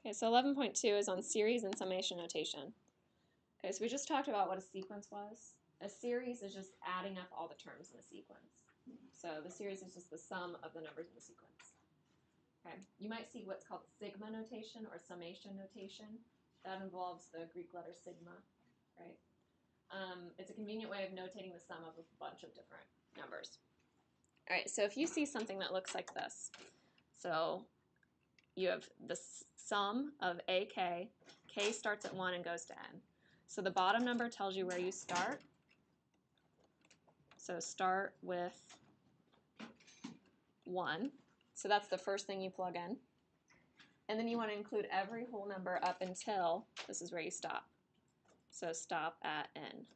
Okay, so 11.2 is on series and summation notation. Okay, so we just talked about what a sequence was. A series is just adding up all the terms in a sequence. So the series is just the sum of the numbers in the sequence. Okay, you might see what's called sigma notation or summation notation. That involves the Greek letter sigma, right? It's a convenient way of notating the sum of a bunch of different numbers. All right, so if you see something that looks like this, so you have the sum of AK, K starts at 1 and goes to N. So the bottom number tells you where you start. So start with 1. So that's the first thing you plug in. And then you want to include every whole number up until this is where you stop. So stop at N.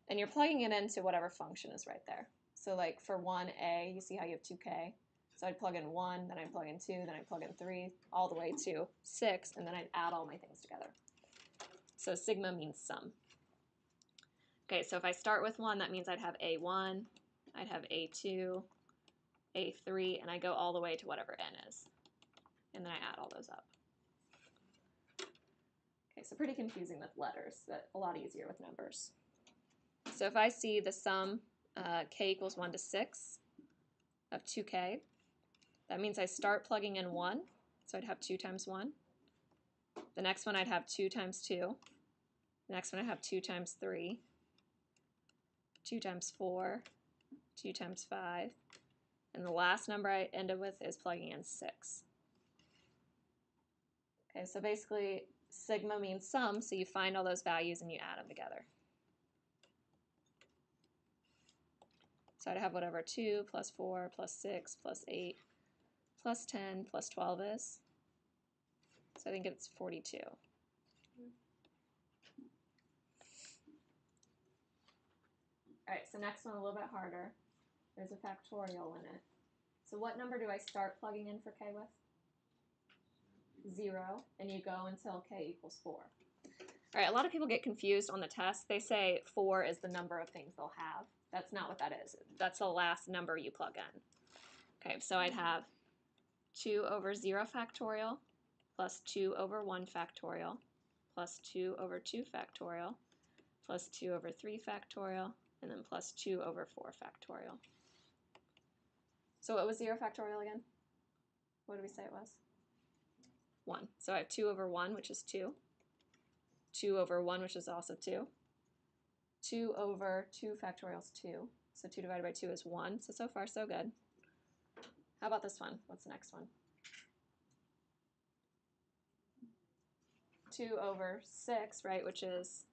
And you're plugging it into whatever function is right there. So like for 1A, you see how you have 2K. So I'd plug in 1, then I'd plug in 2, then I'd plug in 3, all the way to 6, and then I'd add all my things together. So sigma means sum. Okay, so if I start with 1, that means I'd have A1, I'd have A2, A3, and I go all the way to whatever N is. And then I add all those up. Okay, so pretty confusing with letters, but a lot easier with numbers. So if I see the sum K equals 1 to 6 of 2K, that means I start plugging in 1, so I'd have 2 times 1. The next one I'd have 2 times 2. The next one I'd have 2 times 3, 2 times 4, 2 times 5, and the last number I end up with is plugging in 6. Okay, so basically sigma means sum, so you find all those values and you add them together. So I'd have whatever 2 plus 4 plus 6 plus 8 plus 10 plus 12 is. So I think it's 42. All right, so next one a little bit harder. There's a factorial in it. So what number do I start plugging in for K with? 0, and you go until K equals 4. All right, a lot of people get confused on the test. They say 4 is the number of things they'll have. That's not what that is. That's the last number you plug in. Okay, so I'd have 2 over 0 factorial plus 2 over 1 factorial plus 2 over 2 factorial plus 2 over 3 factorial and then plus 2 over 4 factorial. So what was 0 factorial again? What did we say it was? 1. So I have 2 over 1, which is 2. 2 over 1, which is also 2. 2 over 2 factorial is 2. So 2 divided by 2 is 1. So far, so good. How about this one? What's the next one? 2 over 6, right, which is,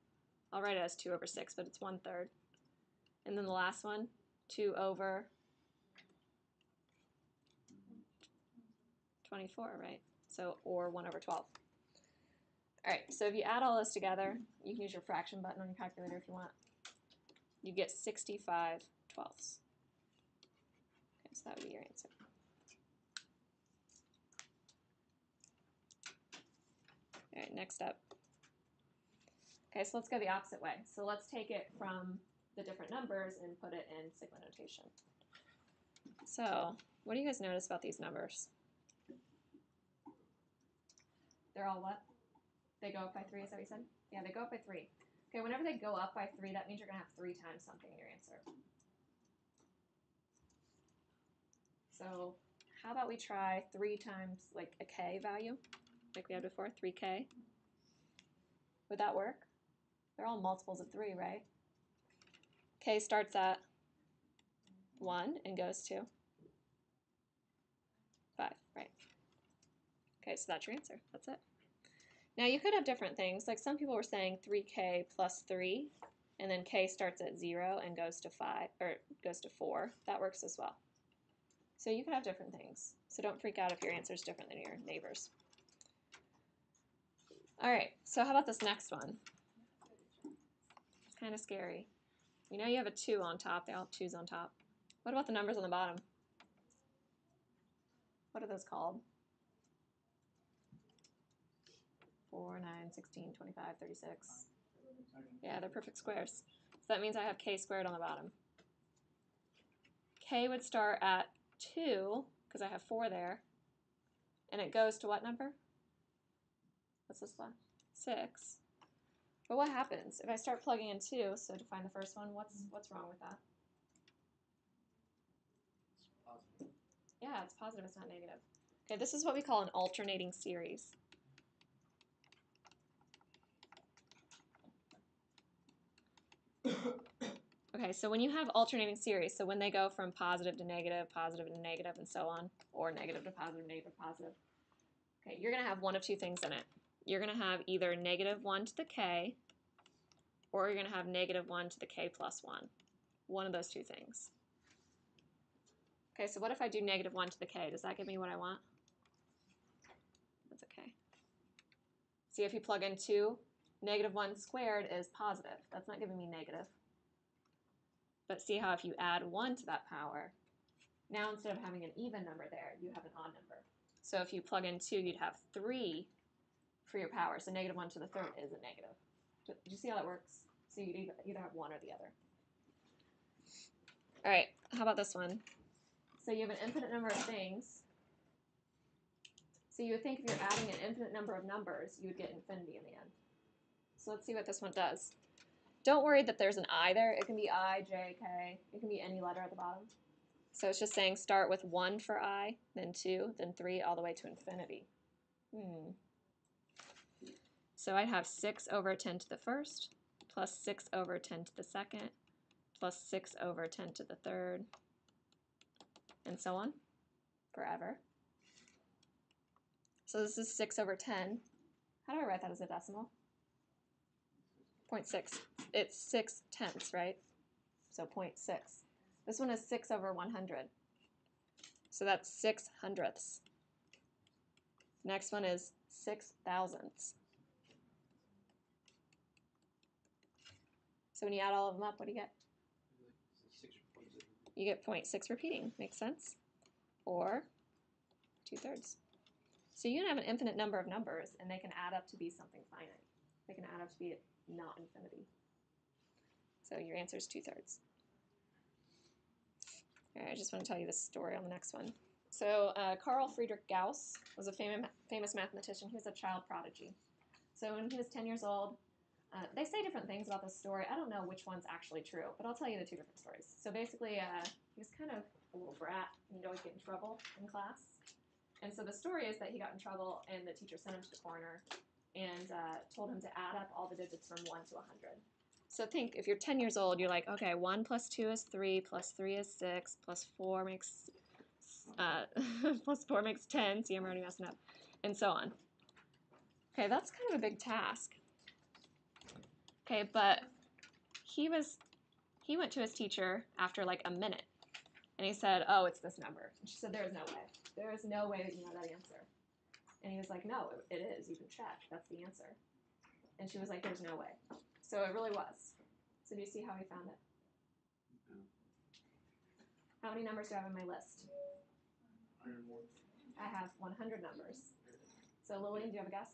I'll write it as 2 over 6, but it's 1/3. And then the last one, 2 over 24, right? So, or 1 over 12. All right, so if you add all this together, you can use your fraction button on your calculator if you want. You get 65/12. Okay, so that would be your answer. All right, next up. Okay, so let's go the opposite way. So let's take it from the different numbers and put it in sigma notation. So what do you guys notice about these numbers? They're all what? They go up by 3, is that what you said? Yeah, they go up by 3. Okay, whenever they go up by 3, that means you're going to have 3 times something in your answer. So how about we try 3 times like a K value, like we had before, 3K? Would that work? They're all multiples of 3, right? K starts at 1 and goes to 5, right? Okay, so that's your answer. That's it. Now you could have different things. Like some people were saying 3K plus 3, and then K starts at 0 and goes to 5 or goes to 4. That works as well. So you could have different things. So don't freak out if your answer is different than your neighbor's. All right, so how about this next one? It's kind of scary. You know you have a 2 on top. They all have 2's on top. What about the numbers on the bottom? What are those called? 4, 9, 16, 25, 36. Yeah, they're perfect squares. So that means I have K squared on the bottom. K would start at 2, because I have 4 there. And it goes to what number? What's this one? 6. But what happens if I start plugging in 2? So to find the first one, what's wrong with that? It's positive. Yeah, it's positive. It's not negative. Okay, this is what we call an alternating series. Okay, so when you have alternating series, so when they go from positive to negative, and so on, or negative to positive, positive, okay, you're going to have one of two things in it. You're going to have either negative 1 to the k, or you're going to have negative 1 to the k plus 1. One of those two things. Okay, so what if I do negative 1 to the k? Does that give me what I want? That's okay. See, if you plug in 2, negative 1 squared is positive. That's not giving me negative. But see how if you add 1 to that power, now instead of having an even number there, you have an odd number. So if you plug in 2, you'd have 3 for your power. So negative 1 to the third is a negative. Did you see how that works? So you'd either have one or the other. All right, how about this one? So you have an infinite number of things. So you would think if you're adding an infinite number of numbers, you would get infinity in the end. So let's see what this one does. Don't worry that there's an I there. It can be I, J, K. It can be any letter at the bottom. So it's just saying start with 1 for I, then 2, then 3, all the way to infinity. So I'd have 6 over 10 to the first, plus 6 over 10 to the second, plus 6 over 10 to the third, and so on, forever. So this is 6 over 10. How do I write that as a decimal? 0.6. It's 6 tenths, right? So 0.6. This one is 6 over 100. So that's 6 hundredths. Next one is 6 thousandths. So when you add all of them up, what do you get? You get 0.6 repeating. Makes sense? Or 2/3. So you can have an infinite number of numbers, and they can add up to be something finite. They can add up to be not infinity. So your answer is 2/3. All right, I just want to tell you this story on the next one. So Carl Friedrich Gauss was a famous mathematician. He was a child prodigy. So when he was 10 years old, they say different things about this story. I don't know which one's actually true, but I'll tell you the two different stories. So basically, he was kind of a little brat, and he'd always get in trouble in class. And so the story is that he got in trouble, and the teacher sent him to the corner and told him to add up all the digits from 1 to 100. So think, if you're 10 years old, you're like, okay, 1 plus 2 is 3, plus 3 is 6, plus 4 makes plus 4 makes 10. See, I'm already messing up, and so on. Okay, that's kind of a big task. Okay, but he went to his teacher after like a minute, and he said, oh, it's this number. And she said, there is no way. There is no way that you know that answer. And he was like, no, it is. You can check. That's the answer. And she was like, there's no way. So it really was. So do you see how he found it? No. How many numbers do I have on my list? 101. I have 100 numbers. So Lillian, do you have a guess?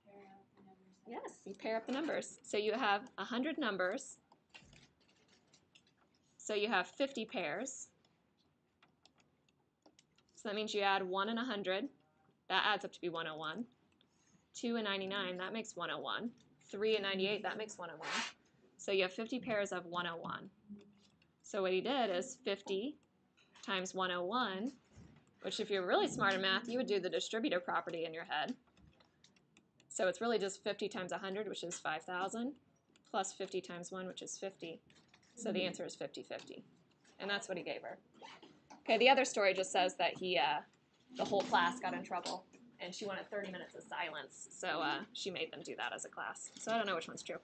Pair up the numbers. Yes, you pair up the numbers. So you have 100 numbers. So you have 50 pairs. So that means you add 1 and 100. That adds up to be 101. 2 and 99, that makes 101. 3 and 98, that makes 101. So you have 50 pairs of 101. So what he did is 50 times 101, which if you're really smart in math, you would do the distributive property in your head. So it's really just 50 times 100, which is 5,000, plus 50 times 1, which is 50. So the answer is 50/50. And that's what he gave her. Okay, the other story just says that the whole class got in trouble, and she wanted 30 minutes of silence. So she made them do that as a class. So I don't know which one's true.